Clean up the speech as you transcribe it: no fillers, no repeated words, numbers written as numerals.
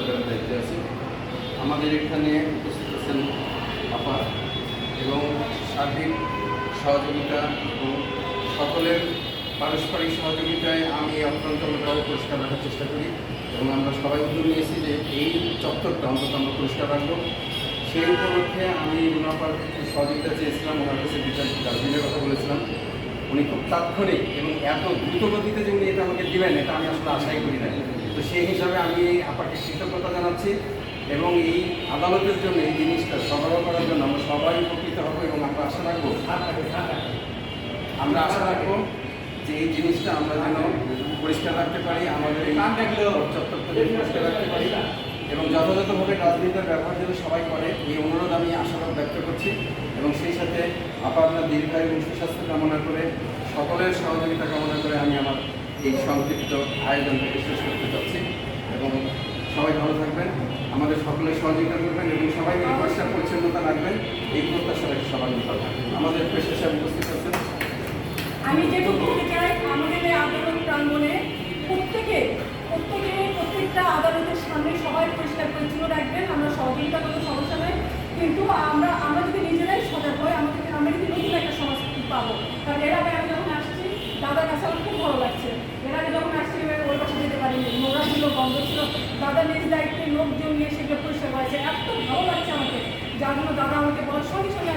করার দায়িত্বে আছি। আমাদের এখানে উপস্থিত আছেন আপা এবং সার্বিক সহযোগিতা এবং সকলের পারস্পরিক সহযোগিতায় আমি অত্যন্তভাবে পরিষ্কার রাখার চেষ্টা করি এবং আমরা সবাই উদ্যোগ নিয়েছি যে এই চত্বরটা অন্তত আমরা পরিষ্কার রাখবো। সেই উপলক্ষে আমি মুনাফার সহযোগিতা চেয়েছিলাম, ওনার কাছে ডাস্টবিনের কথা বলেছিলাম। উনি খুব তাৎক্ষণিক এবং এত দ্রুতগতিতে যে উনি এটা আমাকে দেবেন এটা আমি আসলে আশাই করি না। তো সেই হিসাবে আমি আপনাকে কৃতজ্ঞতা জানাচ্ছি এবং এই আদালতের জন্য এই জিনিসটা সরবরাহ করার জন্য আমরা সবাই উপকৃত হবো এবং আমরা আশা রাখবো যে এই জিনিসটা আমরা যেন পরিষ্কার রাখতে পারি, আমাদের এই চত্বরটা যেন পরিষ্কার রাখতে পারি এবং যথাযথভাবে ডাস্টবিনটার ব্যবহার যেন সবাই করে এই অনুরোধ আমি আশাবাদ ব্যক্ত করছি এবং সেই সাথে আপনার দীর্ঘায়ু এবং সুস্বাস্থ্য কামনা করে সকলের সহযোগিতা কামনা করে আমি আমার এই সংক্ষিপ্ত আয়োজনটাকে শেষ করতে চাচ্ছি এবং সবাই ভালো থাকবেন, আমাদের সকলের সহযোগিতা করবেন এবং সবাই মিলে পরিষ্কার পরিচ্ছন্নতা রাখবেন, এই প্রত্যাশা রেখে সবাই ভালো থাকবেন। আমাদের পেশা সাহেব উপস্থিত আছেন। আমি যে বলতে চাই আমাদের এই আদালত প্রাঙ্গণে প্রত্যেকটা আদালতের সামনে সবাই পরিষ্কার পরিচ্ছন্ন রাখবেন। আমরা সহযোগিতা কোনো সমস্যা নয়, কিন্তু আমরা যদি নিজেরাই সজাগ হই আমরা কিন্তু নতুন একটা সমাজ পাবো। কারণ এর আগে আমি যখন আসছি দাদার কাছে আমার খুব ভালো লাগছে। এর আগে যখন আসছি ওই পাশে যেতে পারিনি, নোংরা ছিল, বন্ধ ছিল, দাদা নিজ দায়িত্বে লোকজন নিয়ে সেগুলো পরিষ্কার করেছে। এত ভালো লাগছে আমাকে, যার জন্য দাদা আমাকে বলার সঙ্গে সঙ্গে